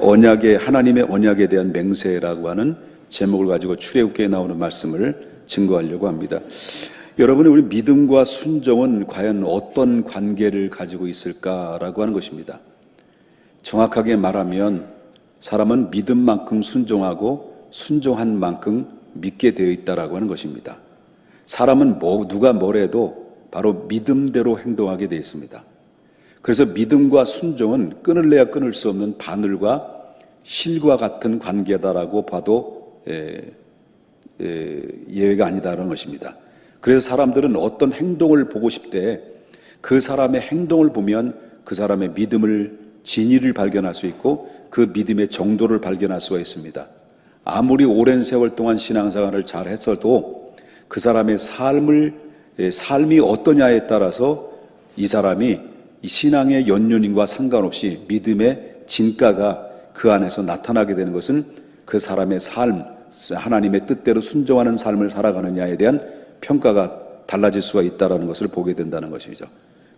언약의 하나님의 언약에 대한 맹세라고 하는 제목을 가지고 출애굽기에 나오는 말씀을 증거하려고 합니다. 여러분, 우리 믿음과 순종은 과연 어떤 관계를 가지고 있을까라고 하는 것입니다. 정확하게 말하면 사람은 믿음만큼 순종하고 순종한 만큼 믿게 되어 있다라고 하는 것입니다. 사람은 누가 뭐래도 바로 믿음대로 행동하게 되어 있습니다. 그래서 믿음과 순종은 끊을래야 끊을 수 없는 바늘과 실과 같은 관계다라고 봐도 예외가 아니다라는 것입니다. 그래서 사람들은 어떤 행동을 보고 싶대 그 사람의 행동을 보면 그 사람의 믿음을 진위를 발견할 수 있고 그 믿음의 정도를 발견할 수가 있습니다. 아무리 오랜 세월 동안 신앙생활을 잘 했어도 그 사람의 삶이 어떠냐에 따라서 이 사람이 이 신앙의 연륜과 상관없이 믿음의 진가가 그 안에서 나타나게 되는 것은 그 사람의 삶, 하나님의 뜻대로 순종하는 삶을 살아가느냐에 대한 평가가 달라질 수가 있다는 것을 보게 된다는 것이죠.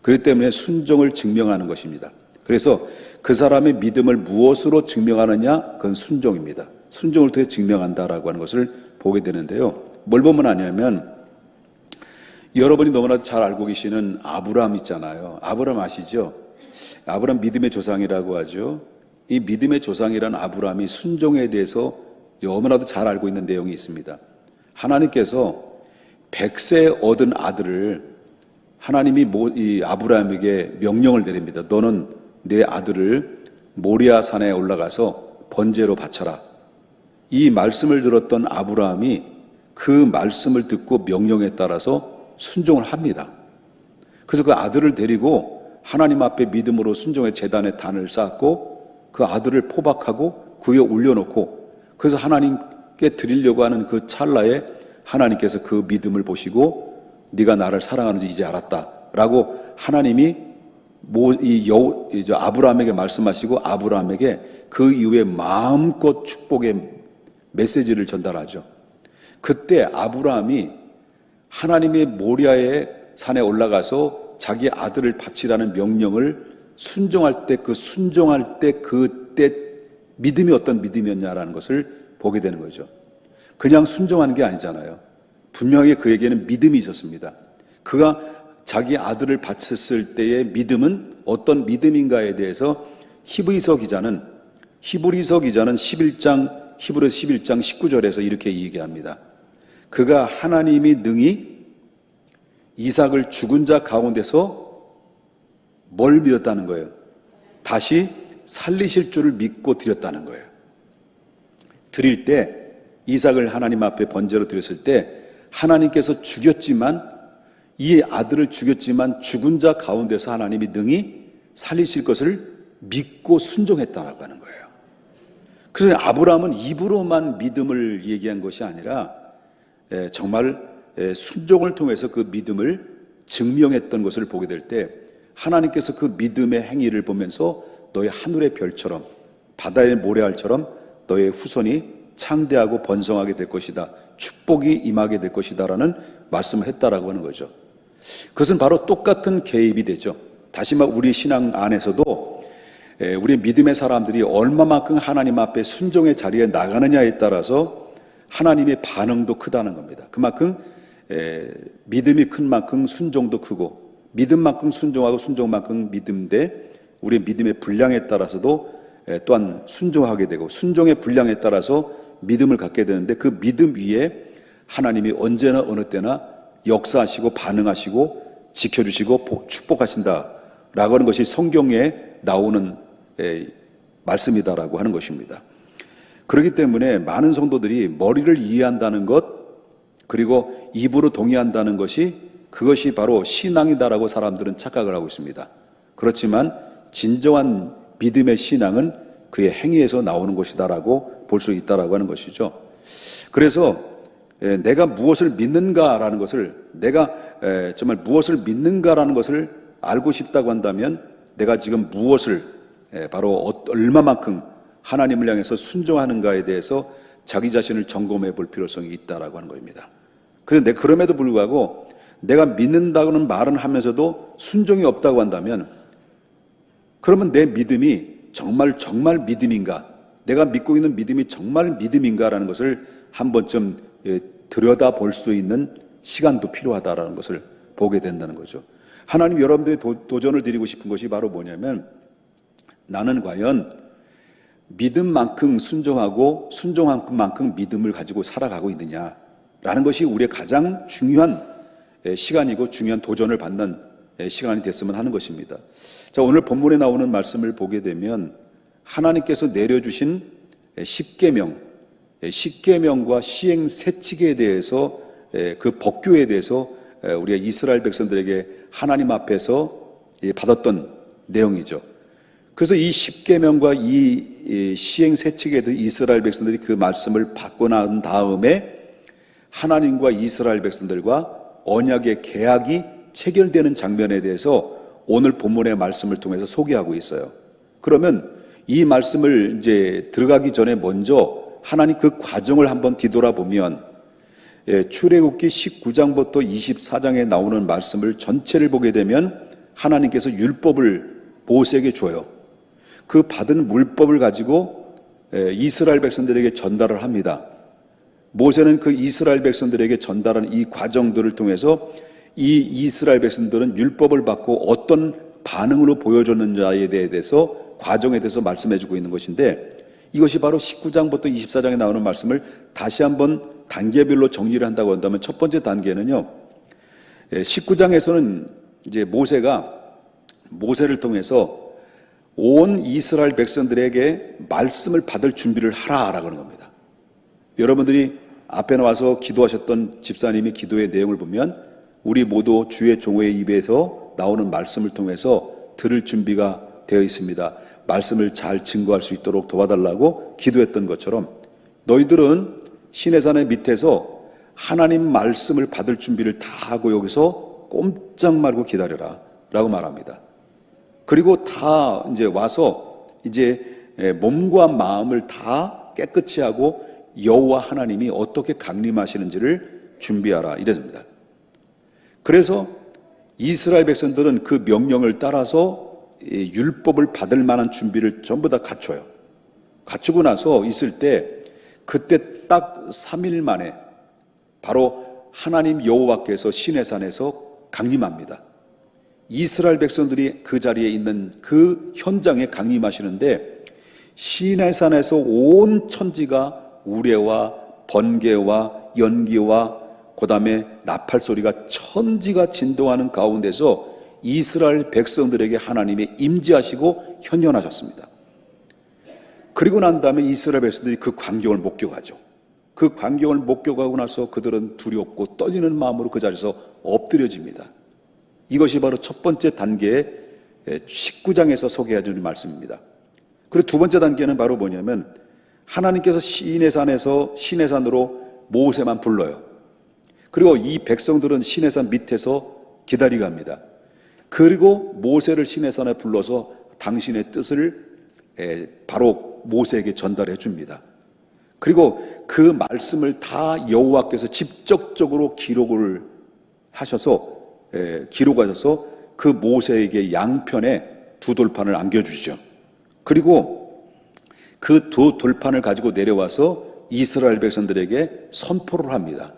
그렇기 때문에 순종을 증명하는 것입니다. 그래서 그 사람의 믿음을 무엇으로 증명하느냐? 그건 순종입니다. 순종을 통해 증명한다라고 하는 것을 보게 되는데요. 뭘 보면 아냐면 여러분이 너무나 잘 알고 계시는 아브라함 있잖아요. 아브라함 아시죠? 아브라함 믿음의 조상이라고 하죠. 이 믿음의 조상이란 아브라함이 순종에 대해서 너무나도 잘 알고 있는 내용이 있습니다. 하나님께서 100세 얻은 아들을 하나님이 이 아브라함에게 명령을 내립니다. 너는 내 아들을 모리아 산에 올라가서 번제로 바쳐라. 이 말씀을 들었던 아브라함이 그 말씀을 듣고 명령에 따라서 순종을 합니다. 그래서 그 아들을 데리고 하나님 앞에 믿음으로 순종의 제단에 단을 쌓고 그 아들을 포박하고 그 위에 올려놓고 그래서 하나님께 드리려고 하는 그 찰나에 하나님께서 그 믿음을 보시고 네가 나를 사랑하는지 이제 알았다라고 하나님이 아브라함에게 말씀하시고 아브라함에게 그 이후에 마음껏 축복의 메시지를 전달하죠. 그때 아브라함이 하나님의 모리아의 산에 올라가서 자기 아들을 바치라는 명령을 순종할 때 그때 믿음이 어떤 믿음이었냐라는 것을 보게 되는 거죠. 그냥 순종하는 게 아니잖아요. 분명히 그에게는 믿음이 있었습니다. 그가 자기 아들을 바쳤을 때의 믿음은 어떤 믿음인가에 대해서 히브리서 기자는 11장 19절에서 이렇게 얘기합니다. 그가 하나님이 능히 이삭을 죽은 자 가운데서 뭘 믿었다는 거예요? 다시 살리실 줄을 믿고 드렸다는 거예요. 드릴 때 이삭을 하나님 앞에 번제로 드렸을 때 하나님께서 이 아들을 죽였지만 죽은 자 가운데서 하나님이 능히 살리실 것을 믿고 순종했다라고 하는 거예요. 그래서 아브라함은 입으로만 믿음을 얘기한 것이 아니라 정말 순종을 통해서 그 믿음을 증명했던 것을 보게 될 때 하나님께서 그 믿음의 행위를 보면서 너의 하늘의 별처럼 바다의 모래알처럼 너의 후손이 창대하고 번성하게 될 것이다. 축복이 임하게 될 것이다 라는 말씀을 했다라고 하는 거죠. 그것은 바로 똑같은 개입이 되죠. 다시 말해 우리 신앙 안에서도 우리 믿음의 사람들이 얼마만큼 하나님 앞에 순종의 자리에 나가느냐에 따라서 하나님의 반응도 크다는 겁니다. 그만큼 믿음이 큰 만큼 순종도 크고 믿음만큼 순종하고 순종만큼 믿음인데 우리의 믿음의 분량에 따라서도 또한 순종하게 되고 순종의 분량에 따라서 믿음을 갖게 되는데 그 믿음 위에 하나님이 언제나 어느 때나 역사하시고 반응하시고 지켜주시고 축복하신다라고 하는 것이 성경에 나오는 말씀이다라고 하는 것입니다. 그렇기 때문에 많은 성도들이 머리를 이해한다는 것 그리고 입으로 동의한다는 그것이 바로 신앙이다라고 사람들은 착각을 하고 있습니다. 그렇지만 진정한 믿음의 신앙은 그의 행위에서 나오는 것이다라고 볼 수 있다라고 하는 것이죠. 그래서 내가 무엇을 믿는가라는 것을 정말 무엇을 믿는가라는 것을 알고 싶다고 한다면 내가 지금 무엇을 바로 얼마만큼 하나님을 향해서 순종하는가에 대해서 자기 자신을 점검해 볼 필요성이 있다라고 하는 겁니다. 그럼에도 불구하고 내가 믿는다고는 말은 하면서도 순종이 없다고 한다면 그러면 내 믿음이 정말 믿음인가? 내가 믿고 있는 믿음이 정말 믿음인가라는 것을 한 번쯤 들여다볼 수 있는 시간도 필요하다라는 것을 보게 된다는 거죠. 하나님 여러분들의 도전을 드리고 싶은 것이 바로 뭐냐면, 나는 과연 믿음만큼 순종하고 순종만큼 믿음을 가지고 살아가고 있느냐라는 것이 우리의 가장 중요한 시간이고 중요한 도전을 받는 시간이 됐으면 하는 것입니다. 자, 오늘 본문에 나오는 말씀을 보게 되면 하나님께서 내려주신 십계명과 시행세칙에 대해서, 그 법규에 대해서 우리가 이스라엘 백성들에게 하나님 앞에서 받았던 내용이죠. 그래서 이 십계명과 이 시행세칙에 대해 이스라엘 백성들이 그 말씀을 받고 난 다음에 하나님과 이스라엘 백성들과 언약의 계약이 체결되는 장면에 대해서 오늘 본문의 말씀을 통해서 소개하고 있어요. 그러면 이 말씀을 이제 들어가기 전에 먼저 하나님 그 과정을 한번 뒤돌아보면, 출애굽기 19장부터 24장에 나오는 말씀을 전체를 보게 되면 하나님께서 율법을 모세에게 줘요. 그 받은 물법을 가지고 이스라엘 백성들에게 전달을 합니다. 모세는 그 이스라엘 백성들에게 전달한 이 과정들을 통해서 이 이스라엘 백성들은 율법을 받고 어떤 반응으로 보여줬는지에 대해서, 과정에 대해서 말씀해주고 있는 것인데, 이것이 바로 19장부터 24장에 나오는 말씀을 다시 한번 단계별로 정리를 한다고 한다면, 첫 번째 단계는요, 19장에서는 이제 모세를 통해서 온 이스라엘 백성들에게 말씀을 받을 준비를 하라라고 하는 겁니다. 여러분들이 앞에 나와서 기도하셨던 집사님이 기도의 내용을 보면 우리 모두 주의 종의 입에서 나오는 말씀을 통해서 들을 준비가 되어 있습니다. 말씀을 잘 증거할 수 있도록 도와달라고 기도했던 것처럼, 너희들은 시내산의 밑에서 하나님 말씀을 받을 준비를 다 하고 여기서 꼼짝 말고 기다려라 라고 말합니다. 그리고 다 이제 와서 이제 몸과 마음을 다 깨끗이 하고 여호와 하나님이 어떻게 강림하시는지를 준비하라 이래집니다. 그래서 이스라엘 백성들은 그 명령을 따라서 율법을 받을 만한 준비를 전부 다 갖춰요. 갖추고 나서 있을 때, 그때 딱 3일 만에 바로 하나님 여호와께서 시내산에서 강림합니다. 이스라엘 백성들이 그 자리에 있는 그 현장에 강림하시는데, 시내산에서 온 천지가 우레와 번개와 연기와 그 다음에 나팔 소리가, 천지가 진동하는 가운데서 이스라엘 백성들에게 하나님이 임재하시고 현현하셨습니다. 그리고 난 다음에 이스라엘 백성들이 그 광경을 목격하죠. 그 광경을 목격하고 나서 그들은 두렵고 떨리는 마음으로 그 자리에서 엎드려집니다. 이것이 바로 첫 번째 단계의 19장에서 소개해주는 말씀입니다. 그리고 두 번째 단계는 바로 뭐냐면, 하나님께서 시내산으로 모세만 불러요. 그리고 이 백성들은 시내산 밑에서 기다리고 합니다. 그리고 모세를 시내산에 불러서 당신의 뜻을 바로 모세에게 전달해 줍니다. 그리고 그 말씀을 다 여호와께서 직접적으로 기록을 하셔서 기록하셔서 그 모세에게 양편에 두 돌판을 안겨주시죠. 그리고 그 두 돌판을 가지고 내려와서 이스라엘 백성들에게 선포를 합니다.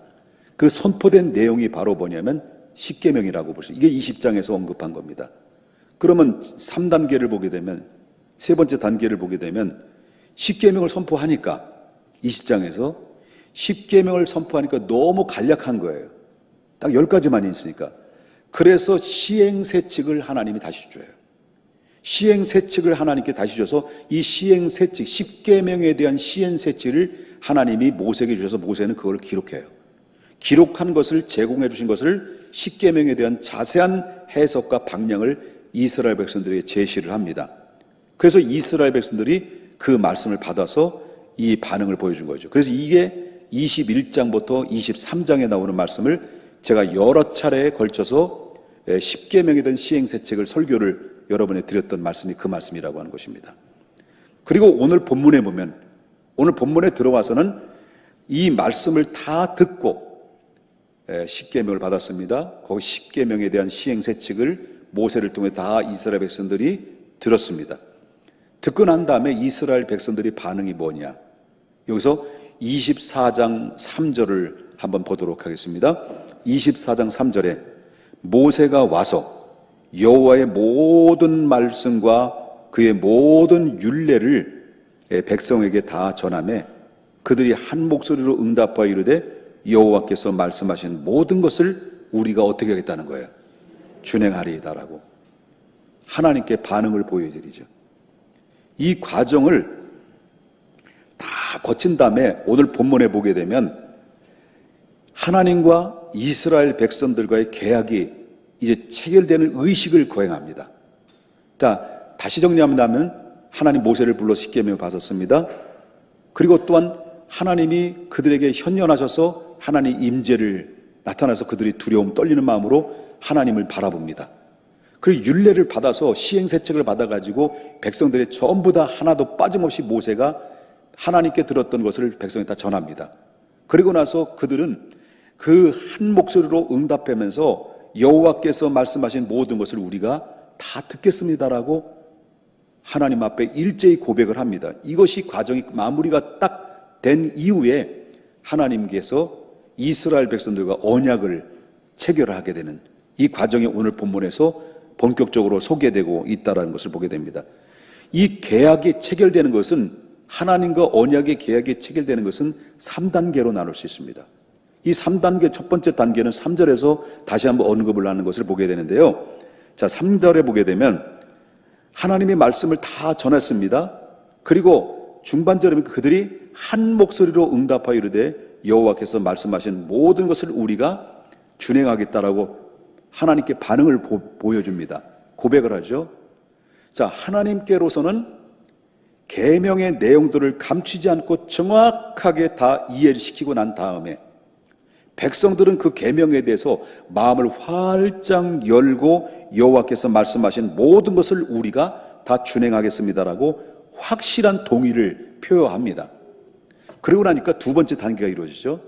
그 선포된 내용이 바로 뭐냐면 십계명이라고 보시죠. 이게 20장에서 언급한 겁니다. 그러면 3단계를 보게 되면, 세 번째 단계를 보게 되면, 십계명을 선포하니까 20장에서 십계명을 선포하니까 너무 간략한 거예요. 딱 10가지만 있으니까. 그래서 시행세칙을 하나님이 다시 줘요. 시행세칙을 하나님께 다시 줘서 이 시행세칙, 십계명에 대한 시행세칙을 하나님이 모세에게 주셔서 모세는 그걸 기록해요. 기록한 것을, 제공해 주신 것을, 십계명에 대한 자세한 해석과 방향을 이스라엘 백성들에게 제시를 합니다. 그래서 이스라엘 백성들이 그 말씀을 받아서 이 반응을 보여준 거죠. 그래서 이게 21장부터 23장에 나오는 말씀을 제가 여러 차례에 걸쳐서 십계명에 대한 시행세책을 설교를 여러분에 드렸던 말씀이 그 말씀이라고 하는 것입니다. 그리고 오늘 본문에 보면, 오늘 본문에 들어와서는 이 말씀을 다 듣고 십계명을 받았습니다. 거기 십계명에 대한 시행세칙을 모세를 통해 다 이스라엘 백성들이 들었습니다. 듣고 난 다음에 이스라엘 백성들이 반응이 뭐냐? 여기서 24장 3절을 한번 보도록 하겠습니다. 24장 3절에 모세가 와서 여호와의 모든 말씀과 그의 모든 율례를 백성에게 다 전하매 그들이 한 목소리로 응답하여 이르되 여호와께서 말씀하신 모든 것을 우리가 어떻게 하겠다는 거예요? 준행하리이다라고 하나님께 반응을 보여드리죠. 이 과정을 다 거친 다음에 오늘 본문에 보게 되면 하나님과 이스라엘 백성들과의 계약이 이제 체결되는 의식을 거행합니다. 다시 정리하면 하나님 모세를 불러 십계명을 받았습니다. 그리고 또한 하나님이 그들에게 현현하셔서 하나님 임재를 나타나서 그들이 두려움 떨리는 마음으로 하나님을 바라봅니다. 그리고 율례를 받아서 시행세책을 받아가지고 백성들이 전부 다 하나도 빠짐없이 모세가 하나님께 들었던 것을 백성에 다 전합니다. 그리고 나서 그들은 그 한 목소리로 응답하면서 여호와께서 말씀하신 모든 것을 우리가 다 듣겠습니다라고 하나님 앞에 일제히 고백을 합니다. 이것이 과정이 마무리가 딱 된 이후에 하나님께서 이스라엘 백성들과 언약을 체결하게 되는 이 과정이 오늘 본문에서 본격적으로 소개되고 있다는 것을 보게 됩니다. 이 계약이 체결되는 것은 하나님과 언약의 계약이 체결되는 것은 3단계로 나눌 수 있습니다. 이 3단계 첫 번째 단계는 3절에서 다시 한번 언급을 하는 것을 보게 되는데요. 자, 3절에 보게 되면 하나님의 말씀을 다 전했습니다. 그리고 중반절에 그들이 한 목소리로 응답하여 이르되 여호와께서 말씀하신 모든 것을 우리가 준행하겠다라고 하나님께 반응을 보여줍니다. 고백을 하죠. 자, 하나님께로서는 계명의 내용들을 감추지 않고 정확하게 다 이해를 시키고 난 다음에 백성들은 그 계명에 대해서 마음을 활짝 열고 여호와께서 말씀하신 모든 것을 우리가 다 준행하겠습니다라고 확실한 동의를 표현합니다. 그러고 나니까 두 번째 단계가 이루어지죠.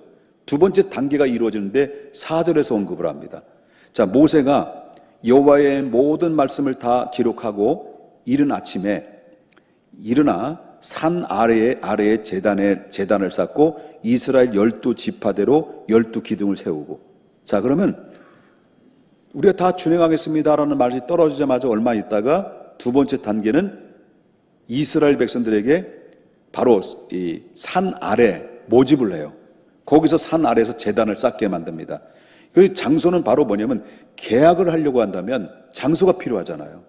두 번째 단계가 이루어지는데 4절에서 언급을 합니다. 자, 모세가 여호와의 모든 말씀을 다 기록하고 이른 아침에 일어나 산 아래에 제단을 쌓고 이스라엘 12지파대로 12기둥을 세우고. 자, 그러면 우리가 다 준행하겠습니다라는 말이 떨어지자마자 얼마 있다가 두 번째 단계는 이스라엘 백성들에게 바로 이 산 아래 모집을 해요. 거기서 산 아래에서 제단을 쌓게 만듭니다. 그 장소는 바로 뭐냐면 계약을 하려고 한다면 장소가 필요하잖아요.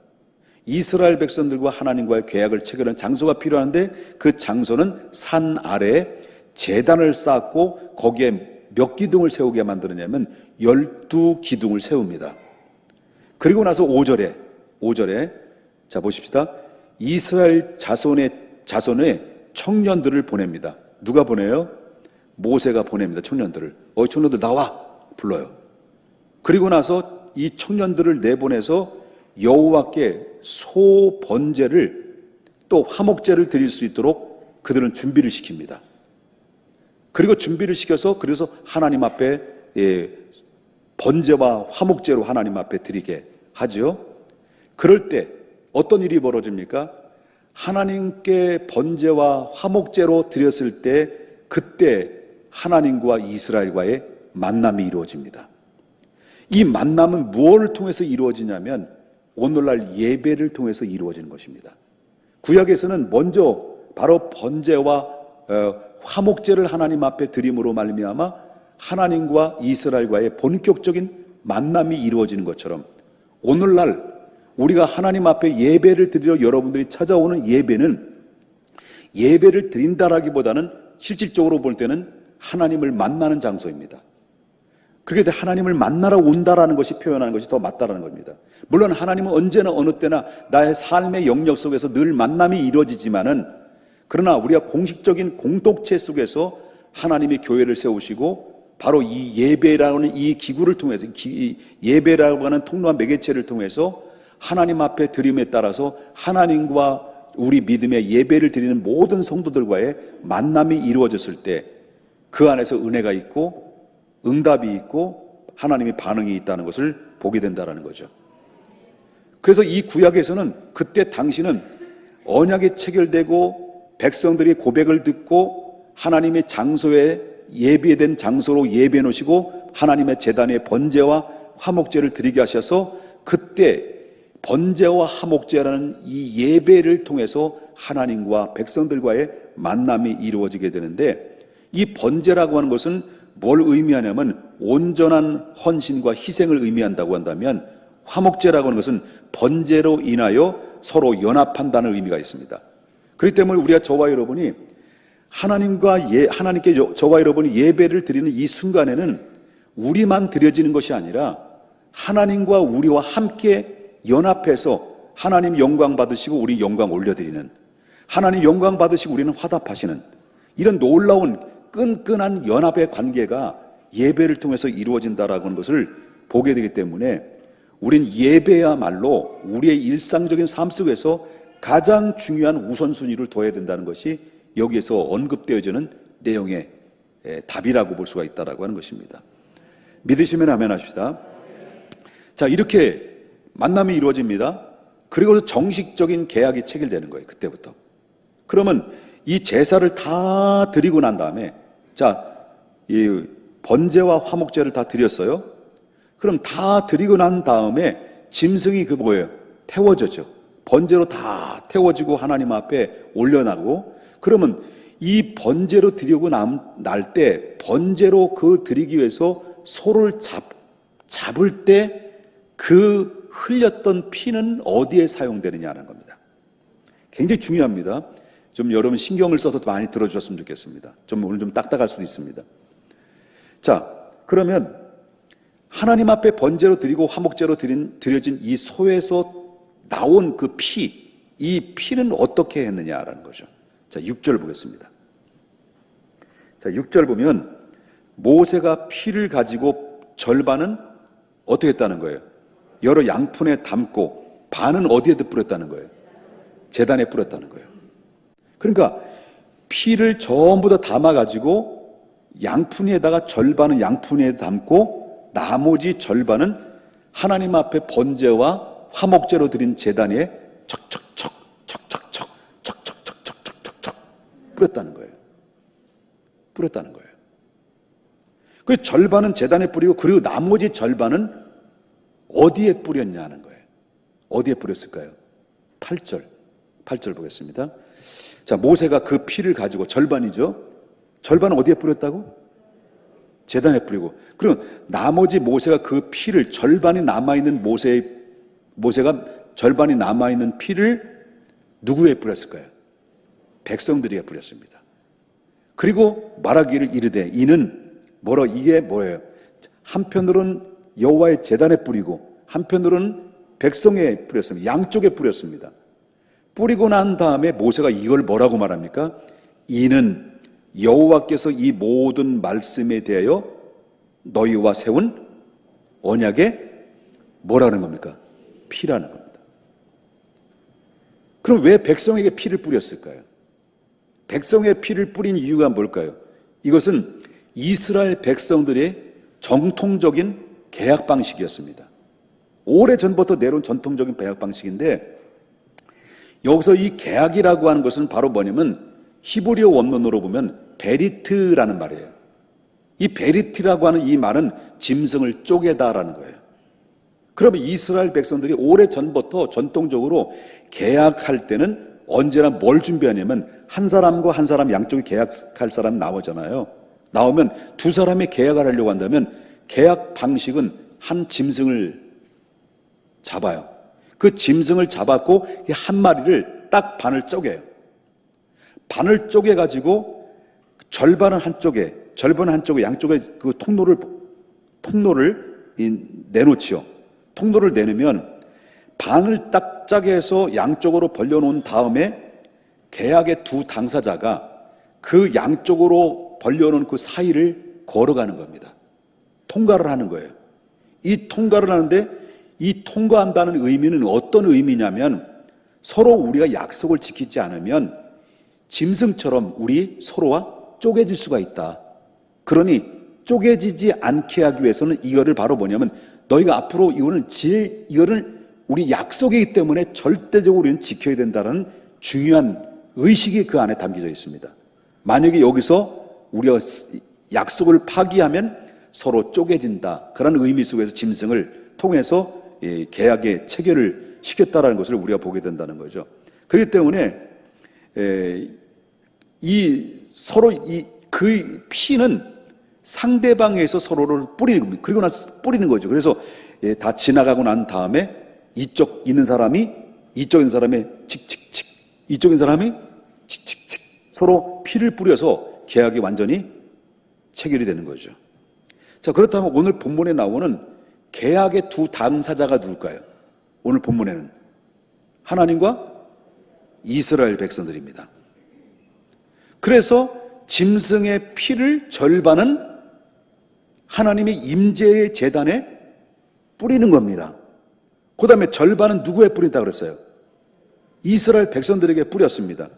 이스라엘 백성들과 하나님과의 계약을 체결한 장소가 필요한데 그 장소는 산 아래에 제단을 쌓고 거기에 몇 기둥을 세우게 만드느냐면 12기둥을 세웁니다. 그리고 나서 5절에 자 보십시다. 이스라엘 자손의 청년들을 보냅니다. 누가 보내요? 모세가 보냅니다. 청년들을. 청년들 나와 불러요. 그리고 나서 이 청년들을 내보내서 여호와께 소 번제를 또 화목제를 드릴 수 있도록 그들은 준비를 시킵니다. 그리고 준비를 시켜서 그래서 하나님 앞에 번제와 화목제로 하나님 앞에 드리게 하죠. 그럴 때 어떤 일이 벌어집니까? 하나님께 번제와 화목제로 드렸을 때 그때 하나님과 이스라엘과의 만남이 이루어집니다. 이 만남은 무엇을 통해서 이루어지냐면 오늘날 예배를 통해서 이루어지는 것입니다. 구약에서는 먼저 바로 번제와 화목제를 하나님 앞에 드림으로 말미암아 하나님과 이스라엘과의 본격적인 만남이 이루어지는 것처럼 오늘날 우리가 하나님 앞에 예배를 드리러 여러분들이 찾아오는 예배를 드린다라기보다는 실질적으로 볼 때는 하나님을 만나는 장소입니다. 그렇게 하나님을 만나러 온다라는 것이 표현하는 것이 더 맞다라는 겁니다. 물론 하나님은 언제나 어느 때나 나의 삶의 영역 속에서 늘 만남이 이루어지지만은 그러나 우리가 공식적인 공동체 속에서 하나님이 교회를 세우시고 바로 이 예배라는 이 기구를 통해서 예배라고 하는 통로와 매개체를 통해서 하나님 앞에 드림에 따라서 하나님과 우리 믿음의 예배를 드리는 모든 성도들과의 만남이 이루어졌을 때 그 안에서 은혜가 있고 응답이 있고 하나님의 반응이 있다는 것을 보게 된다는 거죠. 그래서 이 구약에서는 그때 당시는 언약이 체결되고 백성들이 고백을 듣고 하나님의 장소에 예비된 장소로 예비해 놓으시고 하나님의 제단에 번제와 화목제를 드리게 하셔서 그때 번제와 화목제라는 이 예배를 통해서 하나님과 백성들과의 만남이 이루어지게 되는데, 이 번제라고 하는 것은 뭘 의미하냐면 온전한 헌신과 희생을 의미한다고 한다면, 화목제라고 하는 것은 번제로 인하여 서로 연합한다는 의미가 있습니다. 그렇기 때문에 우리가 저와 여러분이 하나님께 저와 여러분이 예배를 드리는 이 순간에는 우리만 드려지는 것이 아니라 하나님과 우리와 함께 연합해서 하나님 영광 받으시고 우리 영광 올려드리는, 하나님 영광 받으시고 우리는 화답하시는 이런 놀라운 끈끈한 연합의 관계가 예배를 통해서 이루어진다라고 하는 것을 보게 되기 때문에 우린 예배야말로 우리의 일상적인 삶 속에서 가장 중요한 우선순위를 둬야 된다는 것이 여기에서 언급되어지는 내용의 답이라고 볼 수가 있다라고 하는 것입니다. 믿으시면 아멘 합시다. 자, 이렇게 만남이 이루어집니다. 그리고 정식적인 계약이 체결되는 거예요. 그때부터. 그러면 이 제사를 다 드리고 난 다음에, 자, 이 번제와 화목제를 다 드렸어요. 그럼 다 드리고 난 다음에 짐승이 그 뭐예요? 태워져죠. 번제로 다 태워지고 하나님 앞에 올려나고, 그러면 이 번제로 드리고 날 때 번제로 그 드리기 위해서 소를 잡을 때 그 흘렸던 피는 어디에 사용되느냐는 겁니다. 굉장히 중요합니다. 좀 여러분 신경을 써서 많이 들어주셨으면 좋겠습니다. 오늘 좀 딱딱할 수도 있습니다. 자, 그러면 하나님 앞에 번제로 드리고 화목제로 드려진 이 소에서 나온 그 피, 이 피는 어떻게 했느냐라는 거죠. 자, 6절 보겠습니다. 자, 6절 보면 모세가 피를 가지고 절반은 어떻게 했다는 거예요? 여러 양푼에 담고 반은 어디에 뿌렸다는 거예요? 제단에 뿌렸다는 거예요. 그러니까 피를 전부 다 담아가지고 양푼에다가 절반은 양푼에 담고 나머지 절반은 하나님 앞에 번제와 화목제로 드린 제단에 척척척 뿌렸다는 거예요. 뿌렸다는 거예요. 그 절반은 제단에 뿌리고, 그리고 나머지 절반은 어디에 뿌렸냐는 거예요. 어디에 뿌렸을까요? 8절 보겠습니다. 자, 모세가 그 피를 가지고, 절반이죠. 절반은 어디에 뿌렸다고? 제단에 뿌리고, 그리고 나머지 모세가 그 피를, 절반이 남아있는 모세가 절반이 남아있는 피를 누구에 뿌렸을까요? 백성들에게 뿌렸습니다. 그리고 말하기를 이르되, 이는 이게 뭐예요? 한편으로는 여호와의 제단에 뿌리고 한편으로는 백성에 뿌렸습니다. 양쪽에 뿌렸습니다. 뿌리고 난 다음에 모세가 이걸 뭐라고 말합니까? 이는 여호와께서 이 모든 말씀에 대하여 너희와 세운 언약의 뭐라는 겁니까? 피라는 겁니다. 그럼 왜 백성에게 피를 뿌렸을까요? 백성의 피를 뿌린 이유가 뭘까요? 이것은 이스라엘 백성들의 정통적인 계약 방식이었습니다. 오래전부터 내려온 전통적인 계약 방식인데, 여기서 이 계약이라고 하는 것은 바로 뭐냐면 히브리어 원문으로 보면 베리트라는 말이에요. 이 베리트라고 하는 이 말은 짐승을 쪼개다라는 거예요. 그러면 이스라엘 백성들이 오래전부터 전통적으로 계약할 때는 언제나 뭘 준비하냐면, 한 사람과 한 사람 양쪽에 계약할 사람이 나오잖아요. 나오면 두 사람이 계약을 하려고 한다면 계약 방식은 한 짐승을 잡아요. 그 짐승을 잡았고 한 마리를 딱 반을 쪼개요. 반을 쪼개가지고 절반은 한쪽에 양쪽에 그 통로를 내놓지요. 통로를 내놓으면 반을 딱 짜게 해서 양쪽으로 벌려놓은 다음에 계약의 두 당사자가 그 양쪽으로 벌려놓은 그 사이를 걸어가는 겁니다. 통과를 하는 거예요. 이 통과를 하는데, 이 통과한다는 의미는 어떤 의미냐면, 서로 우리가 약속을 지키지 않으면 짐승처럼 우리 서로와 쪼개질 수가 있다. 그러니 쪼개지지 않게 하기 위해서는 이거를 바로 뭐냐면, 너희가 앞으로 이거를 우리 약속이기 때문에 절대적으로 우리는 지켜야 된다는 중요한 의식이 그 안에 담겨져 있습니다. 만약에 여기서 우리가 약속을 파기하면 서로 쪼개진다. 그런 의미 속에서 짐승을 통해서 계약의 체결을 시켰다라는 것을 우리가 보게 된다는 거죠. 그렇기 때문에 그 피는 상대방에서 서로를 뿌리는 겁니다. 그리고 나서 뿌리는 거죠. 그래서 다 지나가고 난 다음에 이쪽 있는 사람이 이쪽 있는 사람의 칙칙칙, 이쪽 있는 사람이 칙칙칙 서로 피를 뿌려서 계약이 완전히 체결이 되는 거죠. 자, 그렇다면 오늘 본문에 나오는 계약의 두 당사자가 누굴까요? 오늘 본문에는 하나님과 이스라엘 백성들입니다. 그래서 짐승의 피를 절반은 하나님의 임재의 제단에 뿌리는 겁니다. 그 다음에 절반은 누구에 뿌린다 그랬어요? 이스라엘 백성들에게 뿌렸습니다.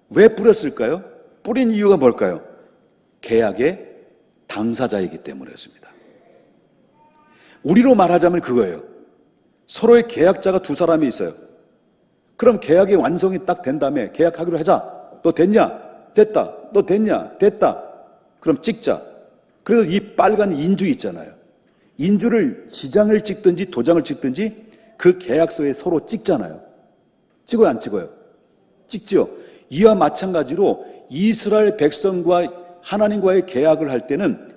왜 뿌렸을까요? 뿌린 이유가 뭘까요? 계약의 당사자이기 때문이었습니다. 우리로 말하자면 그거예요. 서로의 계약자가 두 사람이 있어요. 그럼 계약의 완성이 딱 된 다음에 계약하기로 하자. 너 됐냐? 됐다. 너 됐냐? 됐다. 그럼 찍자. 그래서 이 빨간 인주 있잖아요. 인주를 지장을 찍든지 도장을 찍든지 그 계약서에 서로 찍잖아요. 찍어요, 안 찍어요? 찍지요. 이와 마찬가지로 이스라엘 백성과 하나님과의 계약을 할 때는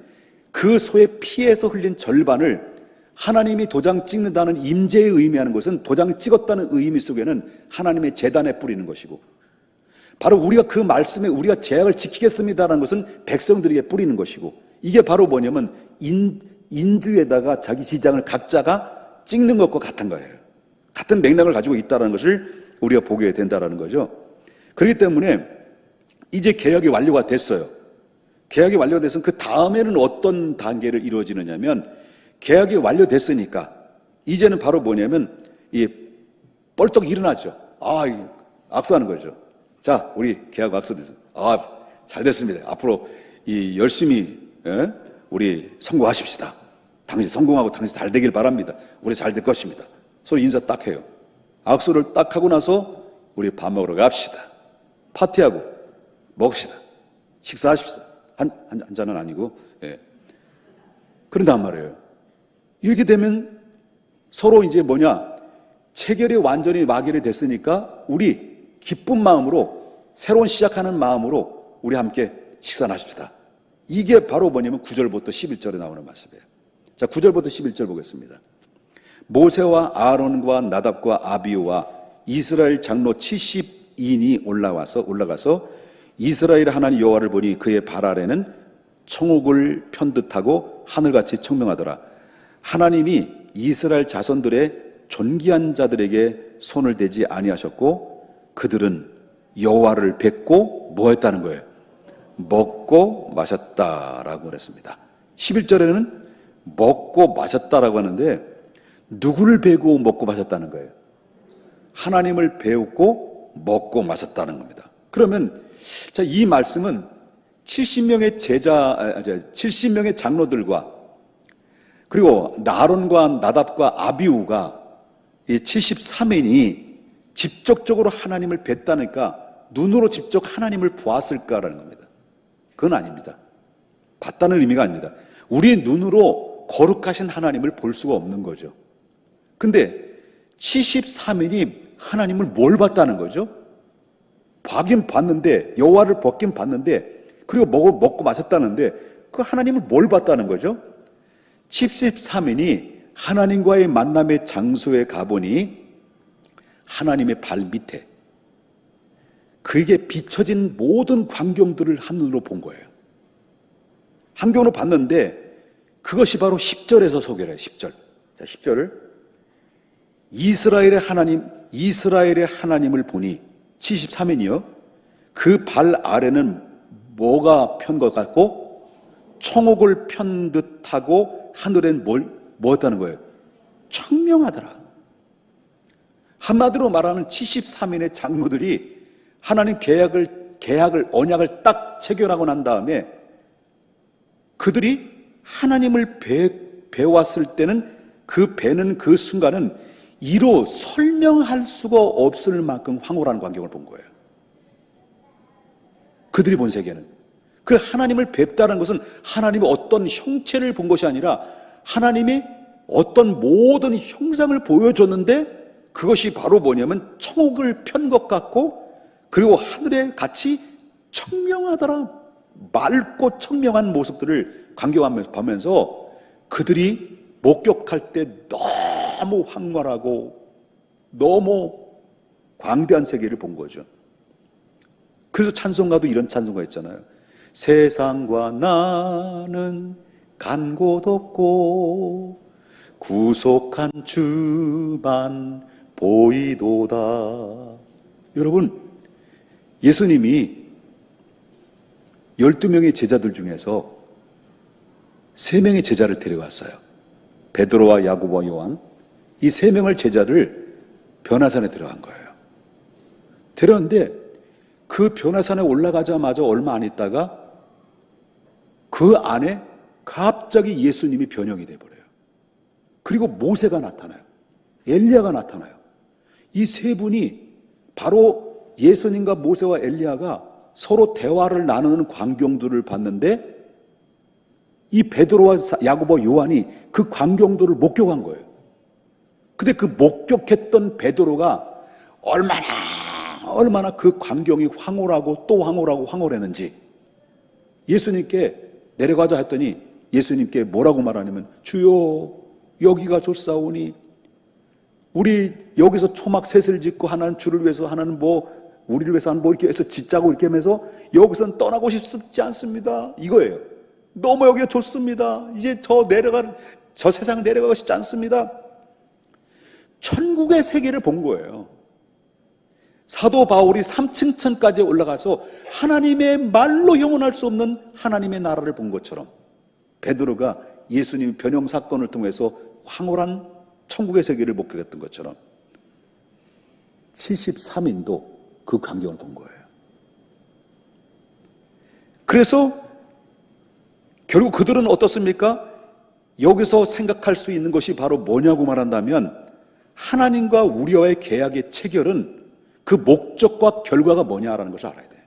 그 소의 피에서 흘린 절반을 하나님이 도장 찍는다는 임재에 의미하는 것은 도장 찍었다는 의미 속에는 하나님의 제단에 뿌리는 것이고, 바로 우리가 그 말씀에 우리가 제약을 지키겠습니다라는 것은 백성들에게 뿌리는 것이고, 이게 바로 뭐냐면 인주에다가 자기 지장을 각자가 찍는 것과 같은 거예요. 같은 맥락을 가지고 있다는 것을 우리가 보게 된다는 거죠. 그렇기 때문에 이제 계약이 완료가 됐어요. 계약이 완료돼서 그 다음에는 어떤 단계를 이루어지느냐면, 계약이 완료됐으니까 이제는 바로 뭐냐면 뻘떡 일어나죠. 악수하는 거죠. 자, 우리 계약 악수됐어요. 잘 됐습니다. 앞으로 열심히 우리 성공하십시다. 당신 성공하고 당신 잘 되길 바랍니다. 우리 잘 될 것입니다. 서로 인사 딱 해요. 악수를 딱 하고 나서 우리 밥 먹으러 갑시다. 파티하고 먹읍시다. 식사하십시다. 한 잔은 아니고. 그런단 말이에요. 이렇게 되면 서로 이제 체결이 완전히 마결이 됐으니까 우리 기쁜 마음으로, 새로운 시작하는 마음으로 우리 함께 식사를 하십시다. 이게 바로 뭐냐면 9절부터 11절에 나오는 말씀이에요. 자, 9절부터 11절 보겠습니다. 모세와 아론과 나답과 아비후와 이스라엘 장로 70인이 올라가서 이스라엘 하나님 여호와를 보니 그의 발 아래는 청옥을 편듯하고 하늘같이 청명하더라. 하나님이 이스라엘 자손들의 존귀한 자들에게 손을 대지 아니하셨고 그들은 여호와를 뵙고 뭐 했다는 거예요? 먹고 마셨다라고 그랬습니다. 11절에는 먹고 마셨다라고 하는데 누구를 배우고 먹고 마셨다는 거예요? 하나님을 배우고 먹고 마셨다는 겁니다. 그러면 자, 이 말씀은 70명의 장로들과 그리고 아론과 나답과 아비후가 이 73인이 직접적으로 하나님을 뵀다니까 눈으로 직접 하나님을 보았을까라는 겁니다. 그건 아닙니다. 봤다는 의미가 아닙니다. 우리 눈으로 거룩하신 하나님을 볼 수가 없는 거죠. 근데 73인이 하나님을 뭘 봤다는 거죠? 보긴 봤는데, 여호와를 보긴 봤는데, 그리고 먹고 마셨다는데 그 하나님을 뭘 봤다는 거죠? 73인이 하나님과의 만남의 장소에 가보니 하나님의 발 밑에 그에게 비춰진 모든 광경들을 하늘로 본 거예요. 환경으로 봤는데 그것이 바로 10절에서 소개를 해요. 10절. 자, 10절을 이스라엘의 하나님을 보니 73인이요. 그 발 아래는 뭐가 편 것 같고 청옥을 편 듯하고 하늘엔 뭐였다는 거예요? 청명하더라. 한마디로 말하면 73인의 장로들이 하나님 언약을 딱 체결하고 난 다음에 그들이 하나님을 배웠을 때는 그 배는 그 순간은 이로 설명할 수가 없을 만큼 황홀한 광경을 본 거예요. 그들이 본 세계는. 그 하나님을 뵙다는 것은 하나님의 어떤 형체를 본 것이 아니라 하나님이 어떤 모든 형상을 보여줬는데 그것이 바로 뭐냐면 천국을 편 것 같고 그리고 하늘에 같이 청명하더라. 맑고 청명한 모습들을 감격하면서 그들이 목격할 때 너무 황홀하고 너무 광대한 세계를 본 거죠. 그래서 찬송가도 이런 찬송가 있잖아요. 세상과 나는 간 곳 없고 구속한 주만 보이도다. 여러분, 예수님이 12명의 제자들 중에서 3명의 제자를 데려갔어요. 베드로와 야고보와 요한, 이 3명을 제자를 변화산에 데려간 거예요. 데려갔는데 그 변화산에 올라가자마자 얼마 안 있다가 그 안에 갑자기 예수님이 변형이 돼버려요. 그리고 모세가 나타나요. 엘리야가 나타나요. 이 세 분이 바로 예수님과 모세와 엘리야가 서로 대화를 나누는 광경들을 봤는데 이 베드로와 야고보 요한이 그 광경들을 목격한 거예요. 근데 그 목격했던 베드로가 얼마나 그 광경이 황홀하고 또 황홀했는지 예수님께 내려가자 했더니 예수님께 뭐라고 말하냐면 주여 여기가 좋사오니 우리 여기서 초막 셋을 짓고 하나는 주를 위해서 하나는 우리를 위해서 하는 이렇게 해서 짓자고 이렇게 하면서 여기서는 떠나고 싶지 않습니다. 이거예요. 너무 여기가 좋습니다. 이제 저 세상 내려가고 싶지 않습니다. 천국의 세계를 본 거예요. 사도 바울이 3층천까지 올라가서 하나님의 말로 형언할 수 없는 하나님의 나라를 본 것처럼 베드로가 예수님 변형 사건을 통해서 황홀한 천국의 세계를 목격했던 것처럼 73인도 그 광경을 본 거예요. 그래서 결국 그들은 어떻습니까? 여기서 생각할 수 있는 것이 바로 뭐냐고 말한다면 하나님과 우리와의 계약의 체결은 그 목적과 결과가 뭐냐라는 것을 알아야 돼요.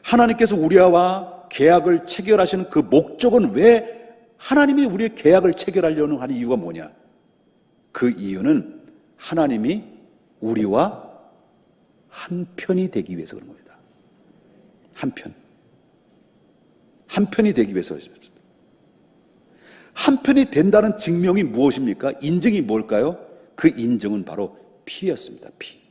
하나님께서 우리와 계약을 체결하시는 그 목적은 왜 하나님이 우리의 계약을 체결하려는 하는 이유가 뭐냐? 그 이유는 하나님이 우리와 한편이 되기 위해서 그런 겁니다. 한편이 되기 위해서. 한편이 된다는 증명이 무엇입니까? 인증이 뭘까요? 그 인증은 바로 피였습니다. 피.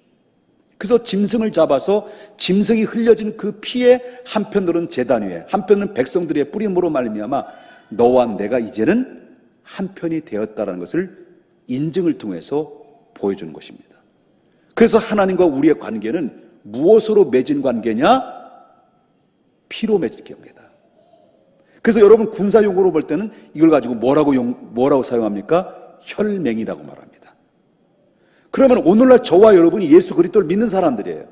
그래서 짐승을 잡아서 짐승이 흘려진 그 피에 한편으로는 제단 위에 한편은 백성들의 뿌림으로 말미암아 너와 내가 이제는 한편이 되었다는 것을 인증을 통해서 보여주는 것입니다. 그래서 하나님과 우리의 관계는 무엇으로 맺은 관계냐? 피로 맺은 관계다. 그래서 여러분 군사용어로 볼 때는 이걸 가지고 뭐라고 사용합니까? 혈맹이라고 말합니다. 그러면 오늘날 저와 여러분이 예수 그리스도를 믿는 사람들이에요.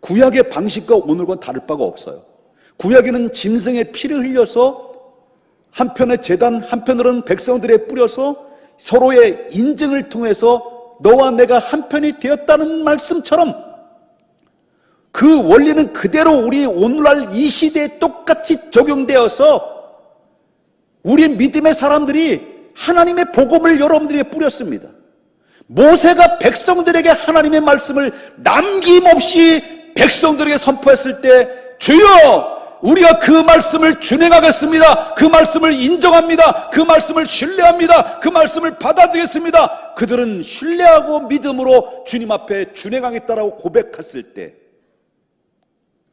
구약의 방식과 오늘과 다를 바가 없어요. 구약에는 짐승의 피를 흘려서 한편의 제단, 한편으로는 백성들에 뿌려서 서로의 인증을 통해서 너와 내가 한편이 되었다는 말씀처럼 그 원리는 그대로 우리 오늘날 이 시대에 똑같이 적용되어서 우리 믿음의 사람들이 하나님의 복음을 여러분들에게 뿌렸습니다. 모세가 백성들에게 하나님의 말씀을 남김없이 백성들에게 선포했을 때 주여 우리가 그 말씀을 준행하겠습니다. 그 말씀을 인정합니다. 그 말씀을 신뢰합니다. 그 말씀을 받아들이겠습니다. 그들은 신뢰하고 믿음으로 주님 앞에 준행하겠다라고 고백했을 때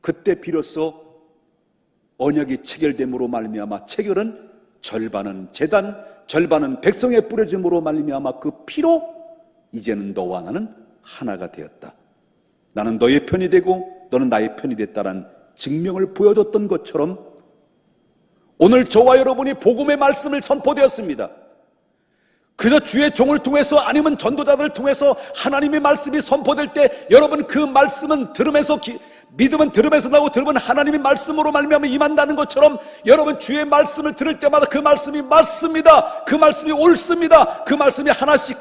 그때 비로소 언약이 체결됨으로 말미암아 체결은 절반은 제단, 절반은 백성에 뿌려짐으로 말미암아 그 피로 이제는 너와 나는 하나가 되었다. 나는 너의 편이 되고 너는 나의 편이 됐다는 증명을 보여줬던 것처럼 오늘 저와 여러분이 복음의 말씀을 선포되었습니다. 그저 주의 종을 통해서 아니면 전도자들을 통해서 하나님의 말씀이 선포될 때 여러분 그 말씀은 들으면서 믿음은 들으면서 나오고 들으면 하나님의 말씀으로 말미암아 임한다는 것처럼 여러분 주의 말씀을 들을 때마다 그 말씀이 맞습니다. 그 말씀이 옳습니다. 그 말씀이 하나씩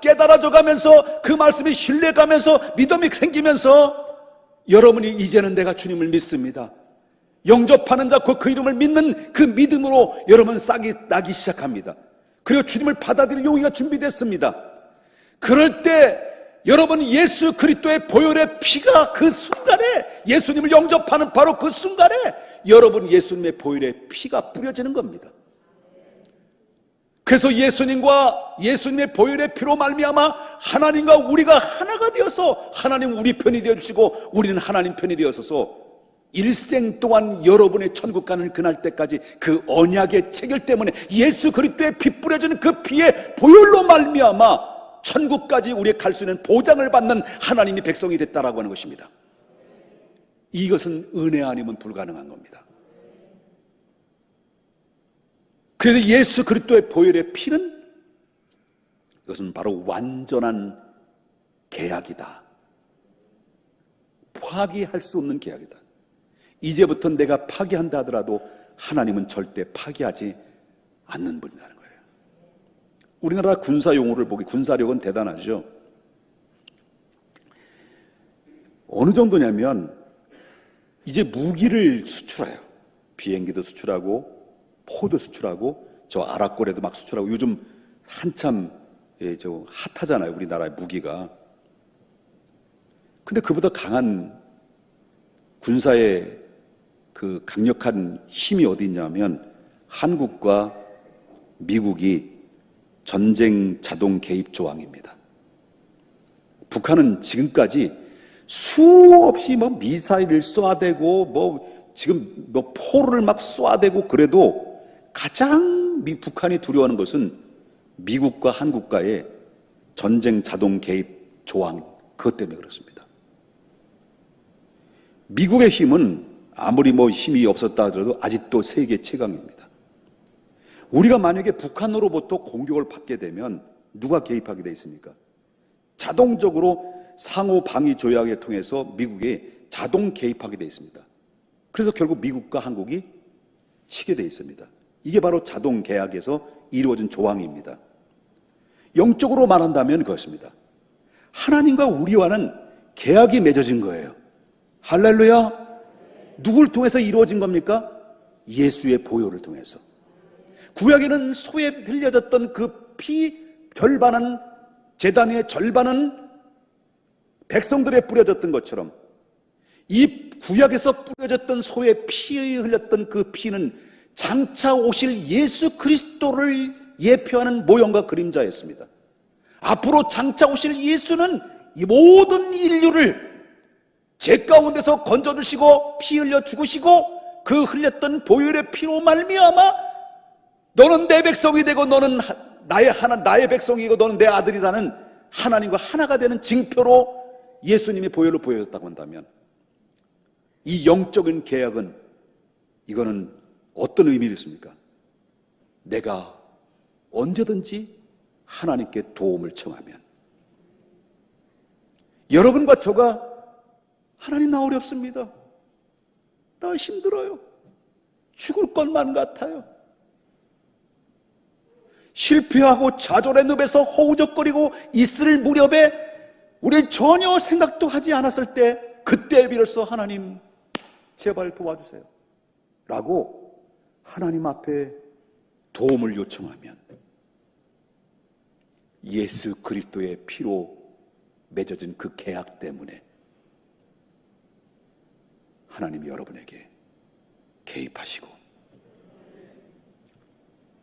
깨달아져 가면서 그 말씀이 신뢰가면서 믿음이 생기면서 여러분이 이제는 내가 주님을 믿습니다, 영접하는 자, 그 이름을 믿는 그 믿음으로 여러분 싹이 나기 시작합니다. 그리고 주님을 받아들일 용의가 준비됐습니다. 그럴 때 여러분 예수 그리스도의 보혈의 피가 그 순간에, 예수님을 영접하는 바로 그 순간에 여러분 예수님의 보혈의 피가 뿌려지는 겁니다. 그래서 예수님과 예수님의 보혈의 피로 말미암아 하나님과 우리가 하나가 되어서 하나님 우리 편이 되어주시고 우리는 하나님 편이 되어서서 일생 동안 여러분의 천국 가는 그날 때까지 그 언약의 체결 때문에 예수 그리스도의 피 뿌려지는 그 피의 보혈로 말미암아 천국까지 우리가 갈 수 있는 보장을 받는 하나님이 백성이 됐다라고 하는 것입니다. 이것은 은혜 아니면 불가능한 겁니다. 그래서 예수 그리스도의 보혈의 피는, 이것은 바로 완전한 계약이다. 파기할 수 없는 계약이다. 이제부터 내가 파기한다 하더라도 하나님은 절대 파기하지 않는 분이라는 거예요. 우리나라 군사 용어를 보기, 군사력은 대단하죠. 어느 정도냐면 이제 무기를 수출해요. 비행기도 수출하고 포도 수출하고 저 아랍고래도 막 수출하고, 요즘 한참 저 핫하잖아요, 우리나라의 무기가. 근데 그보다 강한 군사의 그 강력한 힘이 어디 있냐면 한국과 미국이 전쟁 자동 개입 조항입니다. 북한은 지금까지 수없이 뭐 미사일을 쏘아대고 뭐 지금 뭐 포를 막 쏘아대고, 그래도 가장 북한이 두려워하는 것은 미국과 한국과의 전쟁 자동 개입 조항, 그것 때문에 그렇습니다. 미국의 힘은 아무리 뭐 힘이 없었다 하더라도 아직도 세계 최강입니다. 우리가 만약에 북한으로부터 공격을 받게 되면 누가 개입하게 돼 있습니까? 자동적으로 상호 방위 조약을 통해서 미국이 자동 개입하게 돼 있습니다. 그래서 결국 미국과 한국이 치게 돼 있습니다. 이게 바로 자동 계약에서 이루어진 조항입니다. 영적으로 말한다면 그렇습니다. 하나님과 우리와는 계약이 맺어진 거예요. 할렐루야. 누굴 통해서 이루어진 겁니까? 예수의 보혈을 통해서. 구약에는 소에 흘려졌던 그 피 절반은, 제단의 절반은 백성들에 뿌려졌던 것처럼 이 구약에서 뿌려졌던 소의 피에 흘렸던 그 피는 장차 오실 예수 그리스도를 예표하는 모형과 그림자였습니다. 앞으로 장차 오실 예수는 이 모든 인류를 죄 가운데서 건져주시고 피 흘려 죽으시고 그 흘렸던 보혈의 피로 말미암아 너는 내 백성이 되고 너는 나의 백성이고 너는 내 아들이라는 하나님과 하나가 되는 징표로 예수님이 보혈로 보여줬다고 한다면, 이 영적인 계약은, 이거는 어떤 의미를 있습니까? 내가 언제든지 하나님께 도움을 청하면, 여러분과 저가 하나님 나 어렵습니다, 나 힘들어요, 죽을 것만 같아요, 실패하고 좌절의 늪에서 허우적거리고 있을 무렵에 우리는 전혀 생각도 하지 않았을 때, 그때 비로소 하나님 제발 도와주세요 라고 하나님 앞에 도움을 요청하면 예수 그리스도의 피로 맺어진 그 계약 때문에 하나님이 여러분에게 개입하시고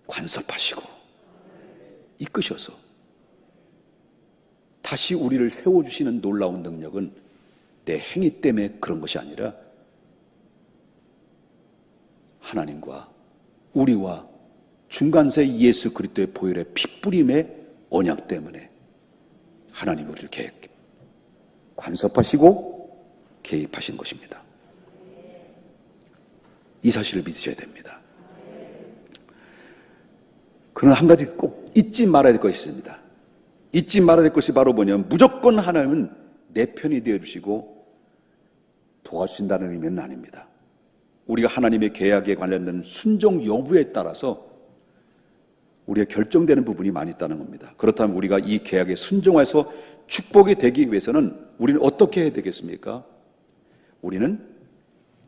간섭하시고 이끄셔서 다시 우리를 세워주시는 놀라운 능력은 내 행위 때문에 그런 것이 아니라 하나님과 우리와 중간세 예수 그리스도의 보혈의 핏뿌림의 언약 때문에 하나님이 우리를 간섭하시고 개입하신 것입니다. 이 사실을 믿으셔야 됩니다. 그러나 한 가지 꼭 잊지 말아야 될 것이 있습니다. 잊지 말아야 될 것이 바로 뭐냐면, 무조건 하나님은 내 편이 되어주시고 도와주신다는 의미는 아닙니다. 우리가 하나님의 계약에 관련된 순종 여부에 따라서 우리가 결정되는 부분이 많이 있다는 겁니다. 그렇다면 우리가 이 계약에 순종해서 축복이 되기 위해서는 우리는 어떻게 해야 되겠습니까? 우리는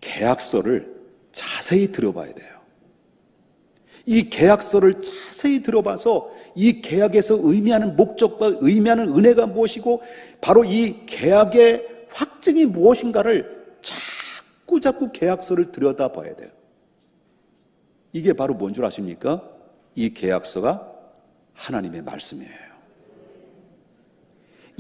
계약서를 자세히 들어봐야 돼요. 이 계약서를 자세히 들어봐서 이 계약에서 의미하는 목적과 의미하는 은혜가 무엇이고 바로 이 계약의 확증이 무엇인가를 자꾸 계약서를 들여다봐야 돼요. 이게 바로 뭔 줄 아십니까? 이 계약서가 하나님의 말씀이에요.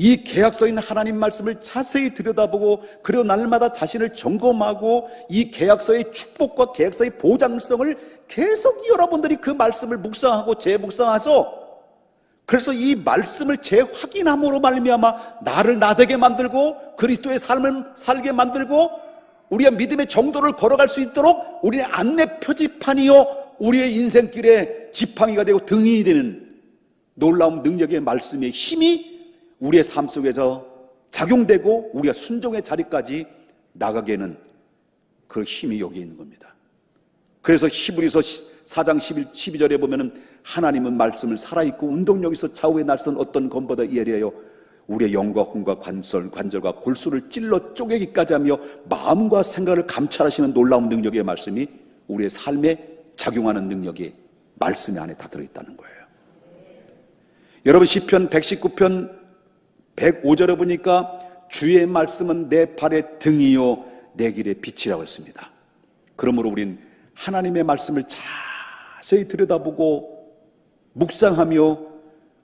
이 계약서에 있는 하나님 말씀을 자세히 들여다보고 그리고 날마다 자신을 점검하고 이 계약서의 축복과 계약서의 보장성을 계속 여러분들이 그 말씀을 묵상하고 재묵상해서 그래서 이 말씀을 재확인함으로 말미암아 나를 나되게 만들고 그리스도의 삶을 살게 만들고 우리가 믿음의 정도를 걸어갈 수 있도록 우리의 안내 표지판이요 우리의 인생길의 지팡이가 되고 등이 되는 놀라운 능력의 말씀의 힘이 우리의 삶 속에서 작용되고 우리가 순종의 자리까지 나가게는 그 힘이 여기 있는 겁니다. 그래서 히브리서 4장 12절에 보면은 하나님은 말씀을 살아있고 운동력에서 좌우에 날선 어떤 검보다 예리하여 우리의 영과 혼과 관절과 골수를 찔러 쪼개기까지 하며 마음과 생각을 감찰하시는 놀라운 능력의 말씀이 우리의 삶에 작용하는 능력이 말씀 안에 다 들어있다는 거예요. 여러분 시편 119편 105절에 보니까 주의 말씀은 내 발의 등이요 내 길의 빛이라고 했습니다. 그러므로 우린 하나님의 말씀을 자세히 들여다보고 묵상하며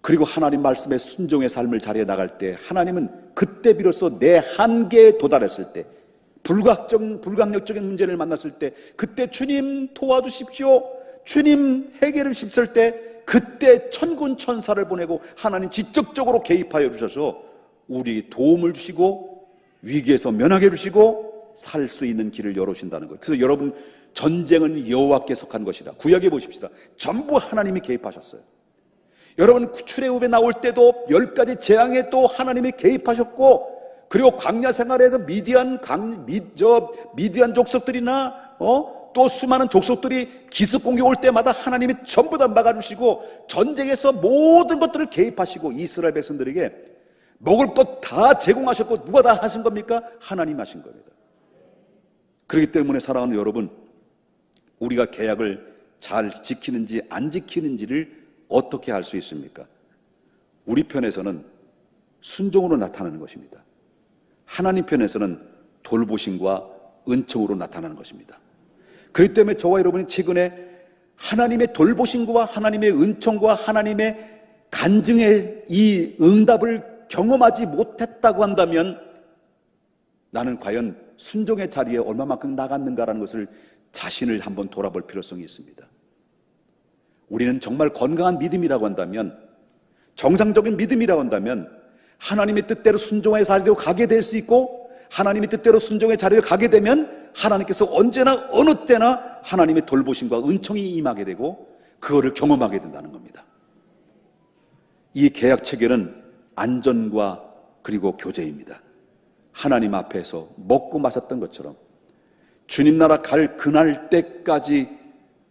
그리고 하나님 말씀에 순종의 삶을 자리에 나갈 때 하나님은 그때 비로소 내 한계에 도달했을 때 불강력적인 문제를 만났을 때 그때 주님 도와주십시오 주님 해결해 주십시오 때 그때 천군 천사를 보내고 하나님 직접적으로 개입하여 주셔서 우리 도움을 주시고 위기에서 면하게 해주시고 살 수 있는 길을 열어주신다는 거예요. 그래서 여러분 전쟁은 여호와께 속한 것이다. 구약에 보십시다. 전부 하나님이 개입하셨어요. 여러분 출애굽에 나올 때도 10가지 재앙에 또 하나님이 개입하셨고 그리고 광야 생활에서 미디안 족속들이나 또 수많은 족속들이 기습 공격 올 때마다 하나님이 전부 다 막아주시고 전쟁에서 모든 것들을 개입하시고 이스라엘 백성들에게 먹을 것 다 제공하셨고 누가 다 하신 겁니까? 하나님 하신 겁니다. 그렇기 때문에 사랑하는 여러분 우리가 계약을 잘 지키는지 안 지키는지를 어떻게 알 수 있습니까? 우리 편에서는 순종으로 나타나는 것입니다. 하나님 편에서는 돌보심과 은총으로 나타나는 것입니다. 그렇기 때문에 저와 여러분이 최근에 하나님의 돌보심과 하나님의 은총과 하나님의 간증의 이 응답을 경험하지 못했다고 한다면 나는 과연 순종의 자리에 얼마만큼 나갔는가라는 것을 자신을 한번 돌아볼 필요성이 있습니다. 우리는 정말 건강한 믿음이라고 한다면 정상적인 믿음이라고 한다면 하나님의 뜻대로 순종의 자리로 가게 될 수 있고 하나님의 뜻대로 순종의 자리로 가게 되면 하나님께서 언제나 어느 때나 하나님의 돌보심과 은총이 임하게 되고 그거를 경험하게 된다는 겁니다. 이 계약 체결은 안전과 그리고 교제입니다. 하나님 앞에서 먹고 마셨던 것처럼 주님 나라 갈 그날 때까지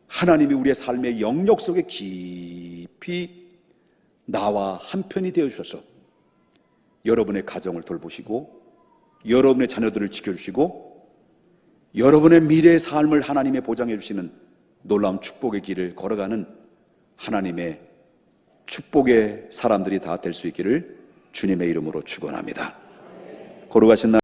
하나님이 우리의 삶의 영역 속에 깊이 나와 한편이 되어주셔서 여러분의 가정을 돌보시고 여러분의 자녀들을 지켜주시고 여러분의 미래의 삶을 하나님의 보장해 주시는 놀라운 축복의 길을 걸어가는 하나님의 축복의 사람들이 다 될 수 있기를 주님의 이름으로 축원합니다. 걸어가신 날